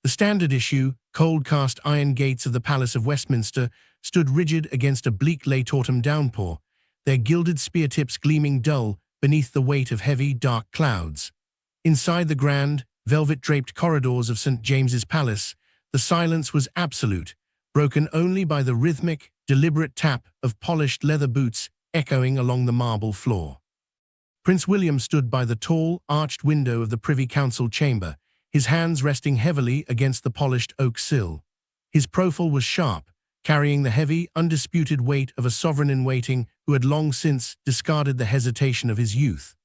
The standard issue, cold cast iron gates of the Palace of Westminster stood rigid against a bleak late autumn downpour, their gilded spear tips gleaming dull beneath the weight of heavy, dark clouds. Inside the grand, velvet-draped corridors of St. James's Palace, the silence was absolute, broken only by the rhythmic, deliberate tap of polished leather boots echoing along the marble floor. Prince William stood by the tall, arched window of the Privy Council chamber, his hands resting heavily against the polished oak sill. His profile was sharp, carrying the heavy, undisputed weight of a sovereign-in-waiting who had long since discarded the hesitation of his youth.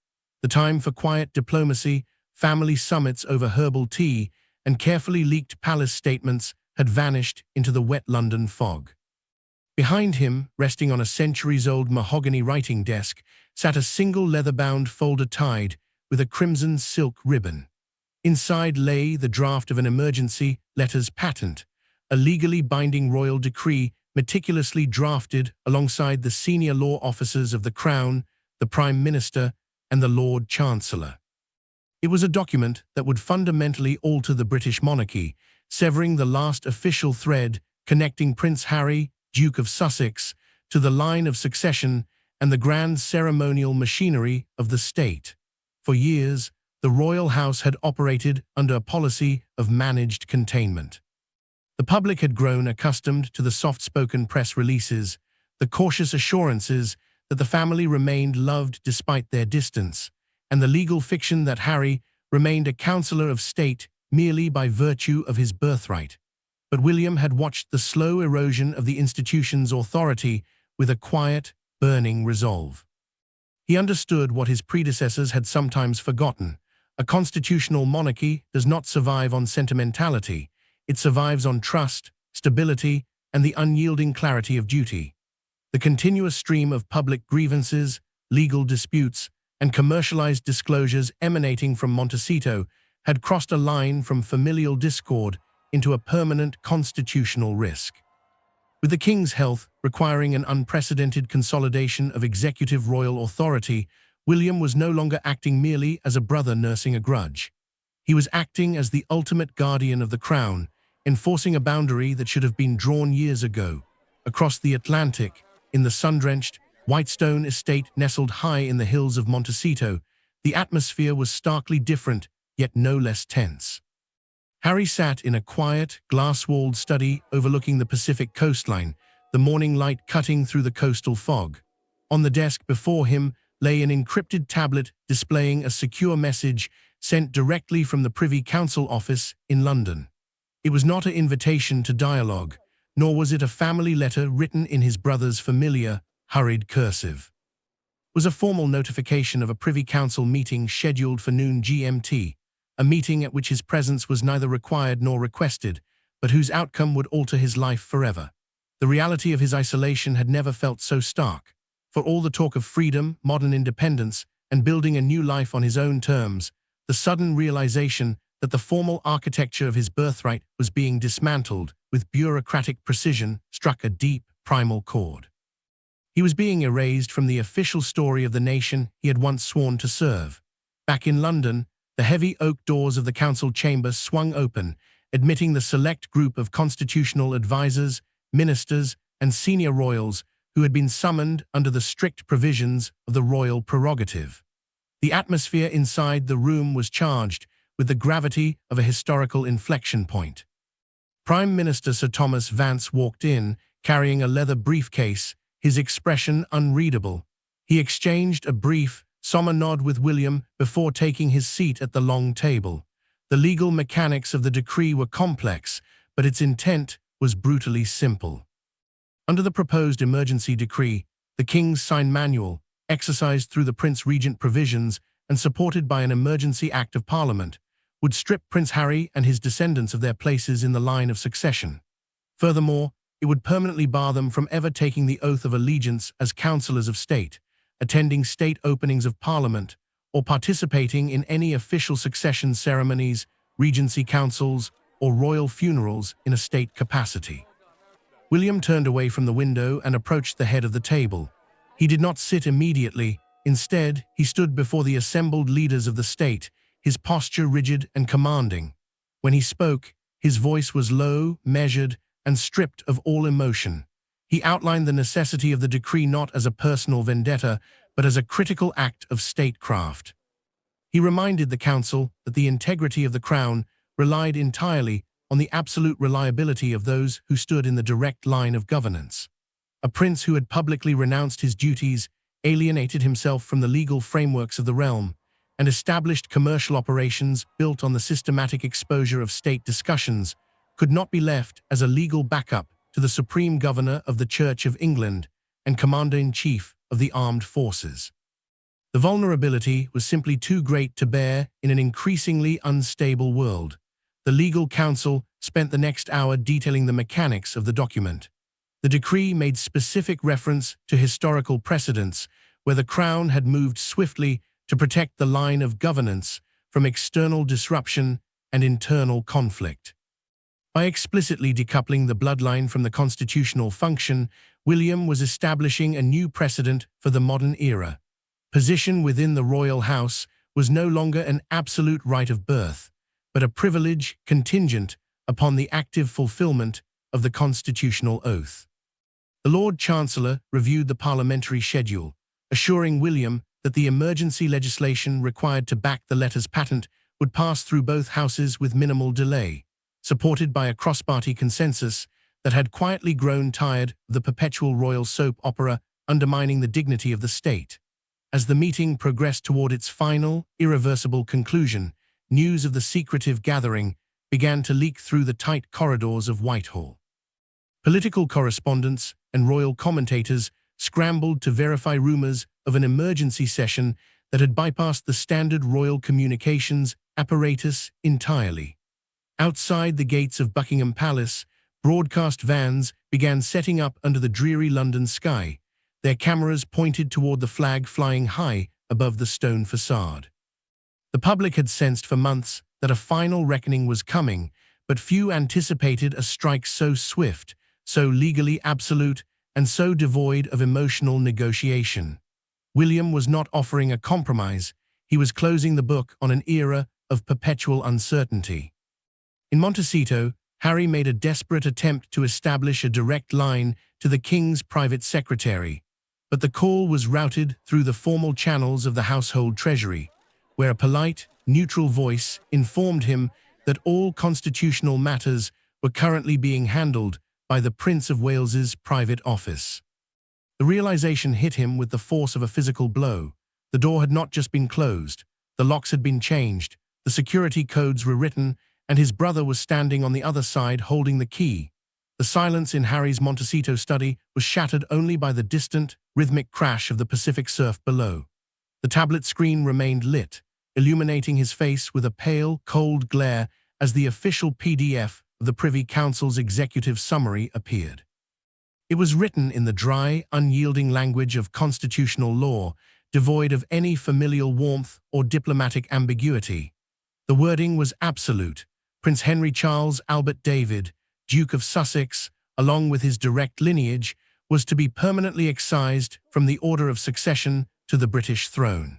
The time for quiet diplomacy, family summits over herbal tea, and carefully leaked palace statements had vanished into the wet London fog. Behind him, resting on a centuries-old mahogany writing desk, sat a single leather-bound folder tied with a crimson silk ribbon. Inside lay the draft of an emergency letters patent, a legally binding royal decree meticulously drafted alongside the senior law officers of the Crown, the Prime Minister, and the Lord Chancellor. It was a document that would fundamentally alter the British monarchy, severing the last official thread connecting Prince Harry, Duke of Sussex, to the line of succession and the grand ceremonial machinery of the state. For years, the royal house had operated under a policy of managed containment. The public had grown accustomed to the soft-spoken press releases, the cautious assurances that the family remained loved despite their distance, and the legal fiction that Harry remained a counsellor of state merely by virtue of his birthright. But William had watched the slow erosion of the institution's authority with a quiet, burning resolve. He understood what his predecessors had sometimes forgotten. A constitutional monarchy does not survive on sentimentality. It survives on trust, stability, and the unyielding clarity of duty. The continuous stream of public grievances, legal disputes, and commercialized disclosures emanating from Montecito had crossed a line from familial discord into a permanent constitutional risk. With the king's health requiring an unprecedented consolidation of executive royal authority, William was no longer acting merely as a brother nursing a grudge. He was acting as the ultimate guardian of the crown, enforcing a boundary that should have been drawn years ago. Across the Atlantic, in the sun-drenched, Whitestone estate nestled high in the hills of Montecito, the atmosphere was starkly different, yet no less tense. Harry sat in a quiet, glass-walled study overlooking the Pacific coastline, the morning light cutting through the coastal fog. On the desk before him lay an encrypted tablet displaying a secure message sent directly from the Privy Council office in London. It was not an invitation to dialogue, nor was it a family letter written in his brother's familiar, hurried cursive. It was a formal notification of a Privy Council meeting scheduled for noon GMT, a meeting at which his presence was neither required nor requested, but whose outcome would alter his life forever. The reality of his isolation had never felt so stark. For all the talk of freedom, modern independence, and building a new life on his own terms, the sudden realization that the formal architecture of his birthright was being dismantled with bureaucratic precision struck a deep, primal chord. He was being erased from the official story of the nation he had once sworn to serve. Back in London, the heavy oak doors of the council chamber swung open, admitting the select group of constitutional advisors, ministers, and senior royals who had been summoned under the strict provisions of the royal prerogative. The atmosphere inside the room was charged with the gravity of a historical inflection point. Prime Minister Sir Thomas Vance walked in, carrying a leather briefcase, his expression unreadable. He exchanged a brief, somber nod with William before taking his seat at the long table. The legal mechanics of the decree were complex, but its intent was brutally simple. Under the proposed emergency decree, the King's Sign Manual, exercised through the Prince Regent provisions and supported by an emergency Act of Parliament, would strip Prince Harry and his descendants of their places in the line of succession. Furthermore, it would permanently bar them from ever taking the oath of allegiance as councillors of state, attending state openings of Parliament, or participating in any official succession ceremonies, regency councils, or royal funerals in a state capacity. William turned away from the window and approached the head of the table. He did not sit immediately. Instead, he stood before the assembled leaders of the state, his posture rigid and commanding. When he spoke, His voice was low, measured, and stripped of all emotion. He outlined the necessity of the decree not as a personal vendetta, but as a critical act of statecraft. He reminded the council that the integrity of the crown relied entirely on the absolute reliability of those who stood in the direct line of governance. A prince who had publicly renounced his duties, alienated himself from the legal frameworks of the realm, and established commercial operations built on the systematic exposure of state discussions, could not be left as a legal backup to the Supreme Governor of the Church of England and Commander-in-Chief of the Armed Forces. The vulnerability was simply too great to bear in an increasingly unstable world. The legal counsel spent the next hour detailing the mechanics of the document. The decree made specific reference to historical precedents where the Crown had moved swiftly to protect the line of governance from external disruption and internal conflict. By explicitly decoupling the bloodline from the constitutional function, William was establishing a new precedent for the modern era. Position within the royal house was no longer an absolute right of birth, but a privilege contingent upon the active fulfillment of the constitutional oath. The Lord Chancellor reviewed the parliamentary schedule, assuring William that the emergency legislation required to back the letters patent would pass through both houses with minimal delay, supported by a cross-party consensus that had quietly grown tired of the perpetual royal soap opera undermining the dignity of the state. As the meeting progressed toward its final, irreversible conclusion, news of the secretive gathering began to leak through the tight corridors of Whitehall. Political correspondents and royal commentators scrambled to verify rumors of an emergency session that had bypassed the standard royal communications apparatus entirely. Outside the gates of Buckingham Palace, broadcast vans began setting up under the dreary London sky, their cameras pointed toward the flag flying high above the stone facade. The public had sensed for months that a final reckoning was coming, but few anticipated a strike so swift, so legally absolute, and so devoid of emotional negotiation. William was not offering a compromise, he was closing the book on an era of perpetual uncertainty. In Montecito, Harry made a desperate attempt to establish a direct line to the King's private secretary, but the call was routed through the formal channels of the household treasury, where a polite, neutral voice informed him that all constitutional matters were currently being handled by the Prince of Wales's private office. The realization hit him with the force of a physical blow. The door had not just been closed, the locks had been changed, the security codes rewritten, and his brother was standing on the other side holding the key. The silence in Harry's Montecito study was shattered only by the distant, rhythmic crash of the Pacific surf below. The tablet screen remained lit, illuminating his face with a pale, cold glare as the official PDF of the Privy Council's executive summary appeared. It was written in the dry, unyielding language of constitutional law, devoid of any familial warmth or diplomatic ambiguity. The wording was absolute. Prince Henry Charles Albert David, Duke of Sussex, along with his direct lineage, was to be permanently excised from the order of succession to the British throne.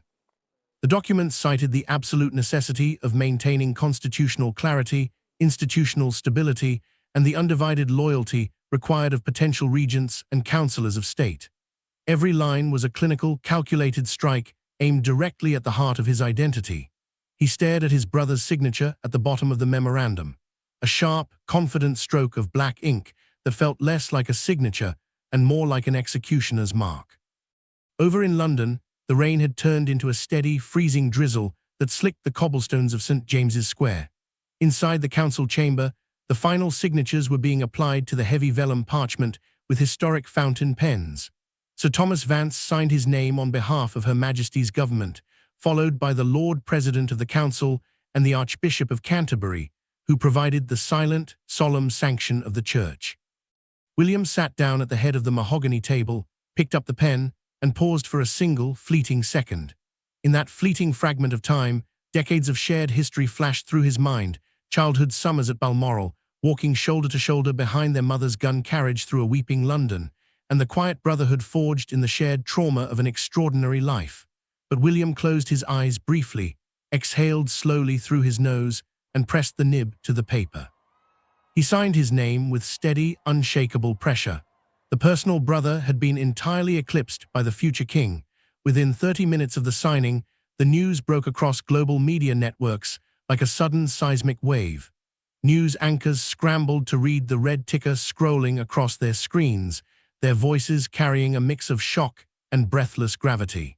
The document cited the absolute necessity of maintaining constitutional clarity, institutional stability, and the undivided loyalty required of potential regents and councillors of state. Every line was a clinical, calculated strike aimed directly at the heart of his identity. He stared at his brother's signature at the bottom of the memorandum, a sharp, confident stroke of black ink that felt less like a signature and more like an executioner's mark. Over in London, the rain had turned into a steady, freezing drizzle that slicked the cobblestones of St. James's Square. Inside the council chamber, the final signatures were being applied to the heavy vellum parchment with historic fountain pens. Sir Thomas Vance signed his name on behalf of Her Majesty's government, followed by the Lord President of the Council and the Archbishop of Canterbury, who provided the silent, solemn sanction of the Church. William sat down at the head of the mahogany table, picked up the pen, and paused for a single, fleeting second. In that fleeting fragment of time, decades of shared history flashed through his mind, childhood summers at Balmoral, walking shoulder to shoulder behind their mother's gun carriage through a weeping London, and the quiet brotherhood forged in the shared trauma of an extraordinary life. But William closed his eyes briefly, exhaled slowly through his nose, and pressed the nib to the paper. He signed his name with steady, unshakable pressure. The personal brother had been entirely eclipsed by the future king. Within 30 minutes of the signing, the news broke across global media networks like a sudden seismic wave. News anchors scrambled to read the red ticker scrolling across their screens, their voices carrying a mix of shock and breathless gravity.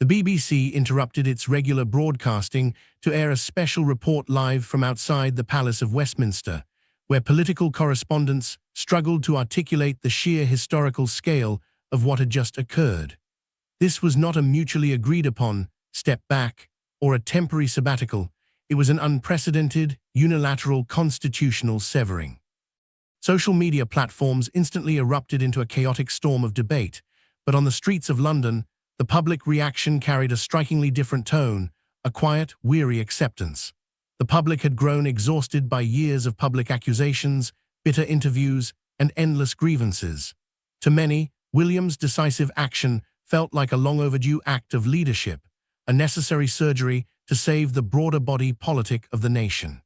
The BBC interrupted its regular broadcasting to air a special report live from outside the Palace of Westminster, where political correspondents struggled to articulate the sheer historical scale of what had just occurred. This was not a mutually agreed-upon step back or a temporary sabbatical. It was an unprecedented, unilateral constitutional severing. Social media platforms instantly erupted into a chaotic storm of debate, but on the streets of London, the public reaction carried a strikingly different tone, a quiet, weary acceptance. The public had grown exhausted by years of public accusations, bitter interviews, and endless grievances. To many, William's decisive action felt like a long-overdue act of leadership, a necessary surgery to save the broader body politic of the nation.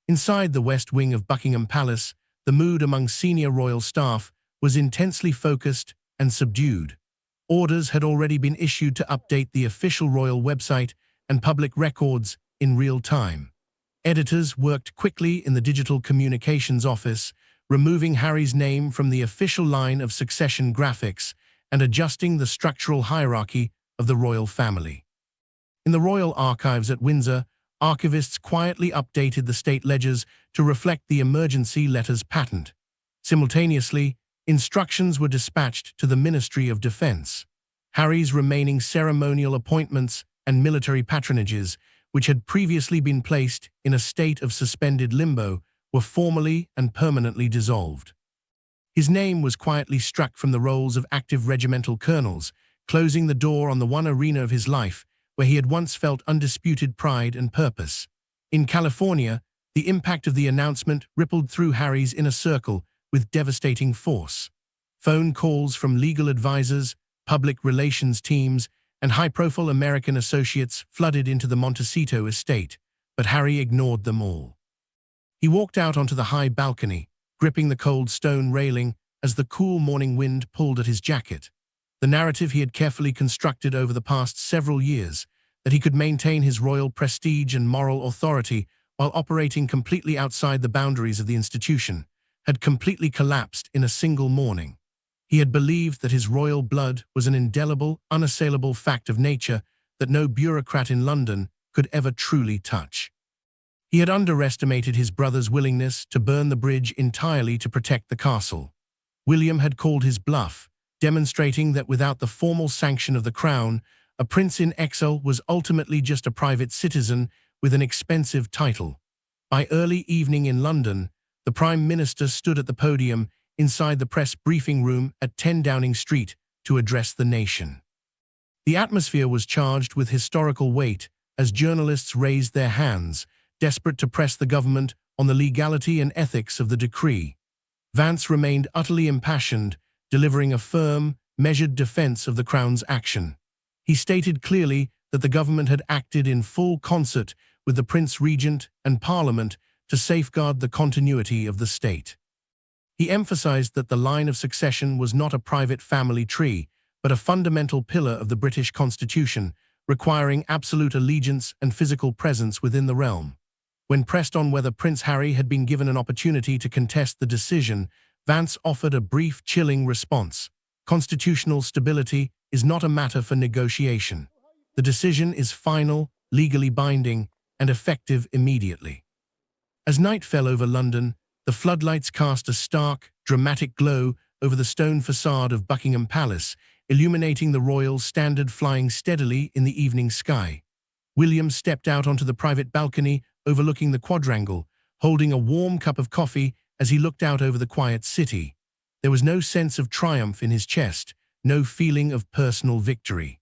Inside the West Wing of Buckingham Palace, the mood among senior royal staff was intensely focused and subdued. Orders had already been issued to update the official royal website and public records in real time. Editors worked quickly in the digital communications office, removing Harry's name from the official line of succession graphics and adjusting the structural hierarchy of the royal family. In the royal archives at Windsor, archivists quietly updated the state ledgers to reflect the emergency letters patent. Simultaneously, instructions were dispatched to the Ministry of Defense. Harry's remaining ceremonial appointments and military patronages, which had previously been placed in a state of suspended limbo, were formally and permanently dissolved. His name was quietly struck from the rolls of active regimental colonels, closing the door on the one arena of his life where he had once felt undisputed pride and purpose. In California, the impact of the announcement rippled through Harry's inner circle with devastating force. Phone calls from legal advisors, public relations teams, and high-profile American associates flooded into the Montecito estate, but Harry ignored them all. He walked out onto the high balcony, gripping the cold stone railing as the cool morning wind pulled at his jacket. The narrative he had carefully constructed over the past several years, that he could maintain his royal prestige and moral authority while operating completely outside the boundaries of the institution, had completely collapsed in a single morning. He had believed that his royal blood was an indelible, unassailable fact of nature that no bureaucrat in London could ever truly touch. He had underestimated his brother's willingness to burn the bridge entirely to protect the castle. William had called his bluff, demonstrating that without the formal sanction of the crown, a prince in exile was ultimately just a private citizen with an expensive title. By early evening in London, the Prime Minister stood at the podium inside the press briefing room at 10 Downing Street to address the nation. The atmosphere was charged with historical weight as journalists raised their hands, desperate to press the government on the legality and ethics of the decree. Vance remained utterly impassioned, delivering a firm, measured defense of the Crown's action. He stated clearly that the government had acted in full concert with the Prince Regent and Parliament to safeguard the continuity of the state. He emphasized that the line of succession was not a private family tree, but a fundamental pillar of the British Constitution, requiring absolute allegiance and physical presence within the realm. When pressed on whether Prince Harry had been given an opportunity to contest the decision, Vance offered a brief, chilling response. Constitutional stability is not a matter for negotiation. The decision is final, legally binding, and effective immediately. As night fell over London, the floodlights cast a stark, dramatic glow over the stone facade of Buckingham Palace, illuminating the royal standard flying steadily in the evening sky. William stepped out onto the private balcony overlooking the quadrangle, holding a warm cup of coffee as he looked out over the quiet city. There was no sense of triumph in his chest, no feeling of personal victory.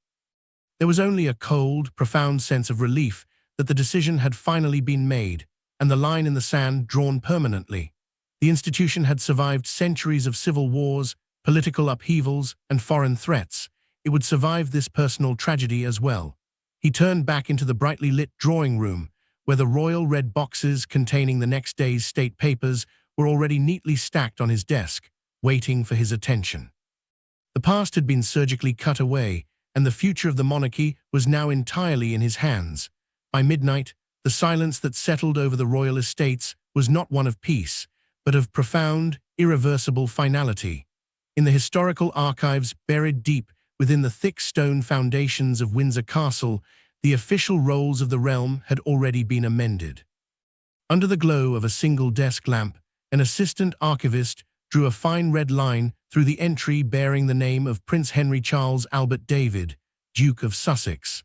There was only a cold, profound sense of relief that the decision had finally been made, and the line in the sand drawn permanently. The institution had survived centuries of civil wars, political upheavals, and foreign threats. It would survive this personal tragedy as well. He turned back into the brightly lit drawing room, where the royal red boxes containing the next day's state papers were already neatly stacked on his desk, waiting for his attention. The past had been surgically cut away, and the future of the monarchy was now entirely in his hands. By midnight, the silence that settled over the royal estates was not one of peace, but of profound, irreversible finality. In the historical archives buried deep within the thick stone foundations of Windsor Castle, the official rolls of the realm had already been amended. Under the glow of a single desk lamp, an assistant archivist drew a fine red line through the entry bearing the name of Prince Henry Charles Albert David, Duke of Sussex.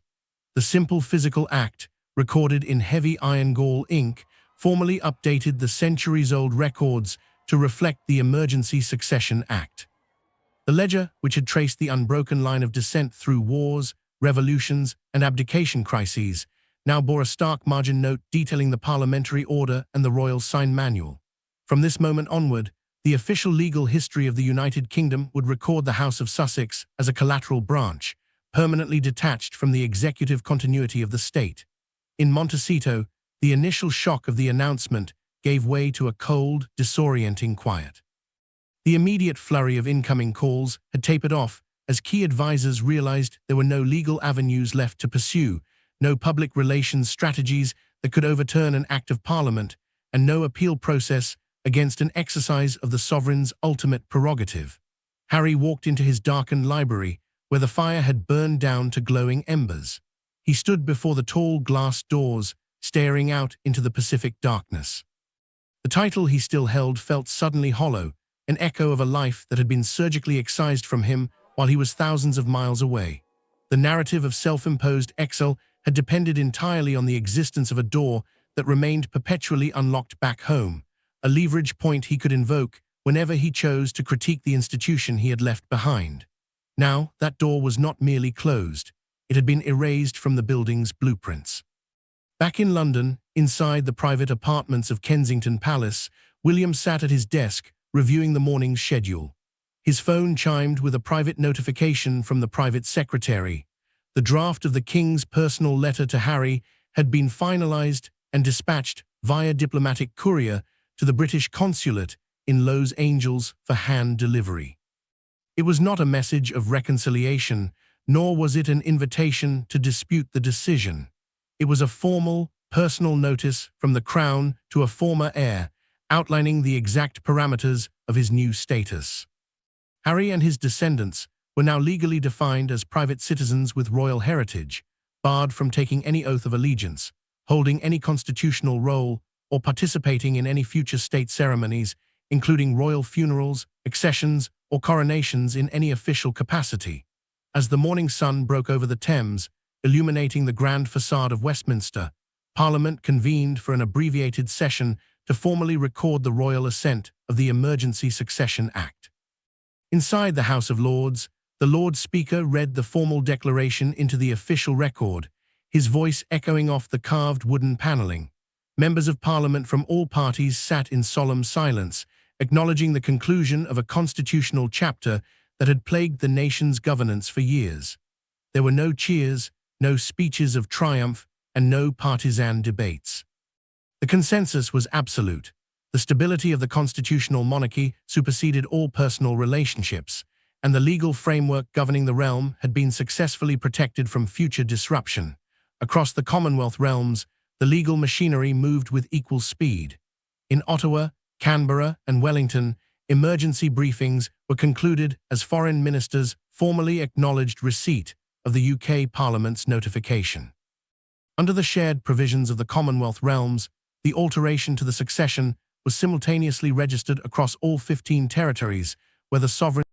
The simple physical act, recorded in heavy iron gall ink, formally updated the centuries-old records to reflect the Emergency Succession Act. The ledger, which had traced the unbroken line of descent through wars, revolutions, and abdication crises, now bore a stark margin note detailing the parliamentary order and the royal sign manual. From this moment onward, the official legal history of the United Kingdom would record the House of Sussex as a collateral branch, permanently detached from the executive continuity of the state. In Montecito, the initial shock of the announcement gave way to a cold, disorienting quiet. The immediate flurry of incoming calls had tapered off as key advisors realized there were no legal avenues left to pursue, no public relations strategies that could overturn an act of parliament, and no appeal process against an exercise of the sovereign's ultimate prerogative. Harry walked into his darkened library, where the fire had burned down to glowing embers. He stood before the tall glass doors, staring out into the Pacific darkness. The title he still held felt suddenly hollow, an echo of a life that had been surgically excised from him while he was thousands of miles away. The narrative of self-imposed exile had depended entirely on the existence of a door that remained perpetually unlocked back home, a leverage point he could invoke whenever he chose to critique the institution he had left behind. Now, that door was not merely closed, it had been erased from the building's blueprints. Back in London, inside the private apartments of Kensington Palace, William sat at his desk, reviewing the morning's schedule. His phone chimed with a private notification from the private secretary. The draft of the King's personal letter to Harry had been finalized and dispatched via diplomatic courier to the British consulate in Los Angeles for hand delivery. It was not a message of reconciliation, nor was it an invitation to dispute the decision. It was a formal, personal notice from the Crown to a former heir, outlining the exact parameters of his new status. Harry and his descendants were now legally defined as private citizens with royal heritage, barred from taking any oath of allegiance, holding any constitutional role, or participating in any future state ceremonies, including royal funerals, accessions, or coronations in any official capacity. As the morning sun broke over the Thames, illuminating the grand facade of Westminster, Parliament convened for an abbreviated session to formally record the royal assent of the Emergency Succession Act. Inside the House of Lords, the Lord Speaker read the formal declaration into the official record, his voice echoing off the carved wooden paneling. Members of Parliament from all parties sat in solemn silence, acknowledging the conclusion of a constitutional chapter that had plagued the nation's governance for years. There were no cheers, no speeches of triumph, and no partisan debates. The consensus was absolute. The stability of the constitutional monarchy superseded all personal relationships, and the legal framework governing the realm had been successfully protected from future disruption. Across the Commonwealth realms, the legal machinery moved with equal speed. In Ottawa, Canberra, and Wellington, emergency briefings were concluded as foreign ministers formally acknowledged receipt of the UK Parliament's notification. Under the shared provisions of the Commonwealth realms, the alteration to the succession was simultaneously registered across all 15 territories, where the sovereign